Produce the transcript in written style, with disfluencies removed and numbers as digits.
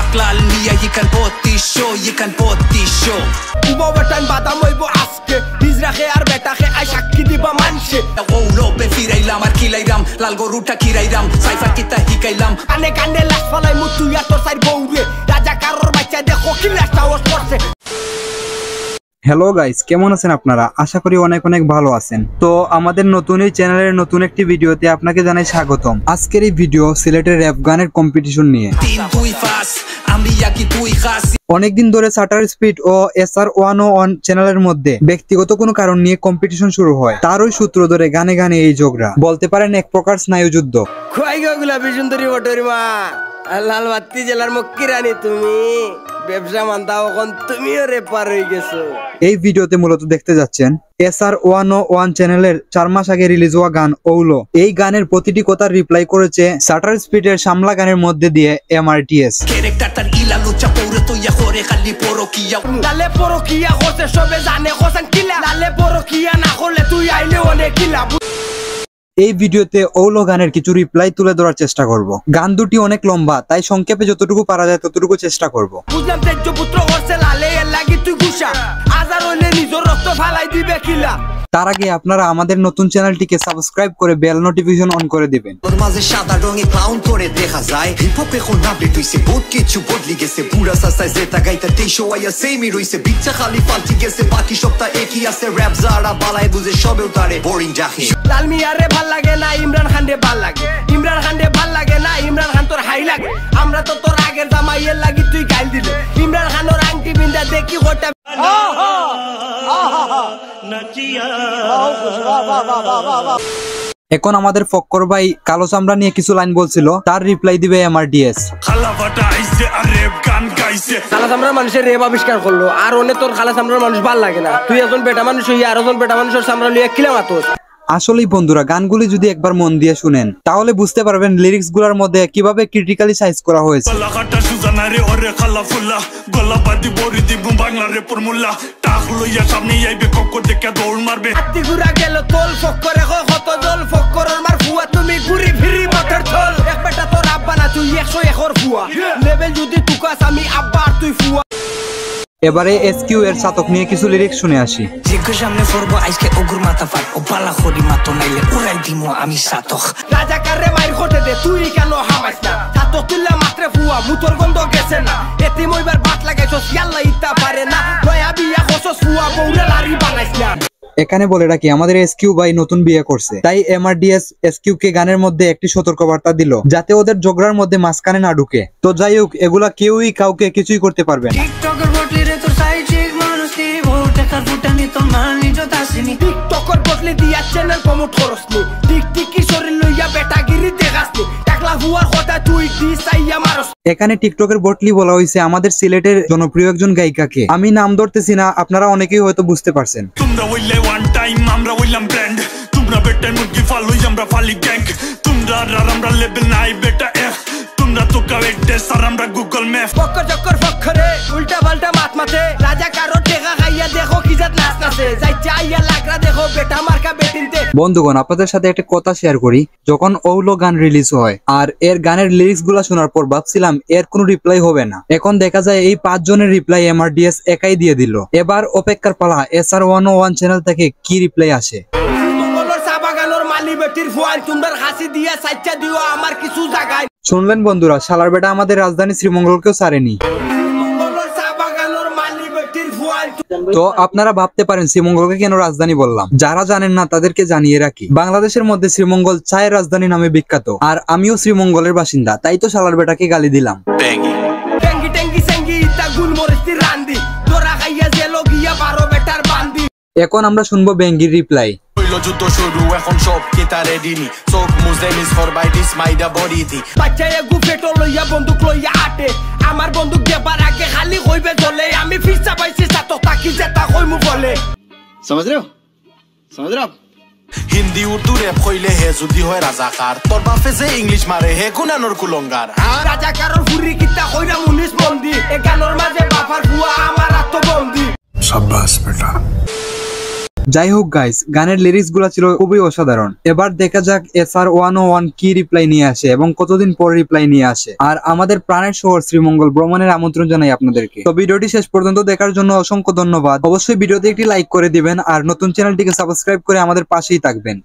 Laklal niya yikan poti show Ubawetan badam oibo aske Bizrahe ar betahe ay shakki diba manshe Oulo be firailam ar kilairam lal goruta kirairam saifar kita hikailam Ane kane las falai mutu ya tor sair boure Raja karor bacha dekho kilas tawos korse hello guys, কেমন আছেন আপনারা? আশা করি অনেক অনেক ভালো আছেন। তো আমাদের নতুন এই চ্যানেলের নতুন একটি ভিডিওতে আপনাকে জানাই স্বাগতম। আজকের এই ভিডিও সিলেটের র‍্যাপ গানের কম্পিটিশন নিয়ে। অনেকদিন ধরে শাটার স্পিড ও SR101 চ্যানেলের মধ্যে ব্যক্তিগত কোনো কারণ নিয়ে কম্পিটিশন শুরু হয়। তারই সূত্র ধরে গানে গানে এই ঝগড়া, বলতে পারেন এক প্রকার স্নায়ুযুদ্ধ। গোলাপি সুন্দরী বটরিমা লালবাত্তি জেলার মক্কি রানী তুমি ব্যবসা মানতা এখন তুমিও রেপার হয়ে গেছো। এই ভিডিওতে মূলত দেখতে যাচ্ছেন SR101 চ্যানেলের 4 মাস আগে রিলিজ হওয়া গান ওউলো। এই গানের প্রতিটি কথার রিপ্লাই করেছে শাটার স্পিডের সামলা গানের মধ্যে দিয়ে MRTS। লালে পরকিয়া হচ্ছে সবে জানে হোসেন কিলা লালে পরকিয়া না হলে তুই আইলে অনেক কিলা। এই ভিডিওতে ওউলো গানের কিছু রিপ্লাই তুলে ধরার চেষ্টা করব। গান দুটি অনেক লম্বা, তাই সংক্ষেপে যতটুকু পারা যায় ততটুকু চেষ্টা করব। বুঝলাম তেজ পুত্র করছে লালে এর লাগি তুই গুসা আজার হইলে নিজের রক্ত ফালাই দিবে কিলা। তার আগে আপনারা আমাদের নতুন চ্যানেলটিকে সাবস্ক্রাইব করে বেল নোটিফিকেশন অন করে দিবেন। তোর মাঝে সাদা রঙে ক্লাউন করে দেখা যায় হিপ হপ এখন আপডেট হইছে বহুত কিছু বদলি গেছে পুরা সাসায় জেতা গাইতা তেইশো আইয়া সেমই রইছে বিচ্ছা খালি ফালতি গেছে বাকি সবটা একই আছে র‍্যাপ যারা বালায় বুঝে সবেও তারে বোরিং জাহে। লাল মিয়ারে ভাল লাগে না ইমরান খান রে ভাল লাগে ইমরান খান রে ভাল লাগে না ইমরান খান তোর হাই লাগে আমরা তো তোর আগের জামাইয়ের লাগি তুই গাইল দিলে ইমরান খানের আংটি বিন্দা দেখি গোটা এখন আমাদের ফক্কর ভাই কালো চামড়া নিয়ে কিছু লাইন বলছিল, তার রিপ্লাই দিবে MRTS। কালা চামড়ার মানুষের রেপ আবিষ্কার করলো আর অনেক তোর কালা চামড়ার মানুষ ভাল লাগে না তুই এখন বেটা মানুষ হইয়া আর একজন বেটা মানুষের চামড়া লিয়ে কিলা মাতোস। আসলেই বন্ধুরা, গানগুলি যদি একবার মন দিয়ে শুনেন তাহলে বুঝতে পারবেন লিরিক্স গুলার মধ্যে কিভাবে ক্রিটিক্যালি সাইজ করা হয়েছে। এবারে SQ এর চাতক নিয়ে কিছু লিরিক্স শুনে আসি। সামনে পড়বো আজকে ওগুর মাথা ফাট ও পালা খড়ি মাতো নাইলে উড়াই দিমু আমি চাতক। রাজা কারে মাইর করতে দে তুই কেন হামাইস না চাতক তুললা মাত্রে ফুয়া মুতর গন্ধ গেছে না এতে মইবার বাট লাগাইছস ইয়াল্লা ইতা পারে না নয়া বিয়া হছস ফুয়া বউরে লারি বানাইস না। এখানে বলে রাখি আমাদের SQ ভাই নতুন বিয়ে করছে, তাই MRTS SQ কে গানের মধ্যে একটি সতর্কবার্তা দিল যাতে ওদের ঝগড়ার মধ্যে মাঝখানে না ঢুকে। তো যাই হোক, এগুলা কেউই কাউকে কিছুই করতে পারবে না। টিকটকের বদলে দিয়া চ্যানেল প্রমোট করছনি টিকটিকি শরীর লইয়া বেটাগিরি দেখাছনি একলা হুয়ার কথা তুই দিস আইয়া মারস। এখানে টিকটকের বটলি বলা হয়েছে আমাদের সিলেটের জনপ্রিয় একজন গায়িকাকে। আমি নাম ধরতেছি না, আপনারা অনেকেই হয়তো বুঝতে পারছেন। তোমরা হইলে ওয়ান টাইম আমরা হইলাম ব্র্যান্ড তোমরা বেটার মুরগি ফালো আমরা ফালি গ্যাং তোমরা আর আমরা লেভেল নাই বেটা তোমরা তো কাওয়েটে সার আমরা গুগল ম্যাপ ফক্কর চক্কর ফক্করে উল্টা পাল্টা মাত মাতে রাজা কারো টেকা খাইয়া দেখো কি জাত নাচ নাচে যাই চাইয়া লাগরা দেখো বেটা মার্কা বেটিনতে। বন্ধুগণ, আপনাদের সাথে একটা কথা শেয়ার করি। যখন ওউলো গান রিলিজ হয় আর এর গানের লিরিক্স গুলা শোনার পর ভাবছিলাম এর কোনো রিপ্লাই হবে না। এখন দেখা যায় এই 5 জনের রিপ্লাই MRTS একাই দিয়ে দিল। এবার অপেক্ষার পালা SR101 চ্যানেল থেকে কি রিপ্লাই আসে। শুনলেন বন্ধুরা, শালার বেটা আমাদের রাজধানী শ্রীমঙ্গলকেও ছাড়েনি। তো আপনারা ভাবতে পারেন শ্রীমঙ্গলকে কেন রাজধানী বললাম। যারা জানেন না তাদেরকে জানিয়ে রাখি, বাংলাদেশের মধ্যে শ্রীমঙ্গল চায়ের রাজধানী নামে বিখ্যাত। আর আমিও শ্রীমঙ্গলের বাসিন্দা, তাই তো শালার বেটাকে গালি দিলাম। এখন আমরা শুনবো বেঙ্গির রিপ্লাই। যুদ্ধ শুরু এখন সব কেতা রেডি নি চোখ মুজে মিস ফরবাই দিস মাইডা বডি দি বাচ্চায় গু পেট্রোল লইয়া বন্দুক লইয়া আটে আমার বন্দুক দেবার আগে খালি হইবে জ্বলে আমি ফিরসা পাইছি সাত তাকি যেটা কইমু বলে समझ रहे हो হিন্দি উর্দু রেপ কইলে হে যদি হয় রাজাকার তোর বাপে যে ইংলিশ মারে হে গুনানোর কুলঙ্গার রাজাকারর ফুরি কিতা কইরা মুনিস বন্দি এ গানোর মাঝে বাফার ফুয়া আমার আত্মবন্দি শাবাশ বেটা। যাই হোক গাইস, গানের লিরিক্স গুলা ছিল খুবই অসাধারণ। এবার দেখা যাক SR101 কি রিপ্লাই নিয়ে আসে এবং কতদিন পর রিপ্লাই নিয়ে আসে। আর আমাদের প্রাণের শহর শ্রীমঙ্গল ভ্রমণের আমন্ত্রণ জানাই আপনাদেরকে। তো ভিডিওটি শেষ পর্যন্ত দেখার জন্য অসংখ্য ধন্যবাদ। অবশ্যই ভিডিওতে একটি লাইক করে দিবেন আর নতুন চ্যানেলটিকে সাবস্ক্রাইব করে আমাদের পাশেই থাকবেন।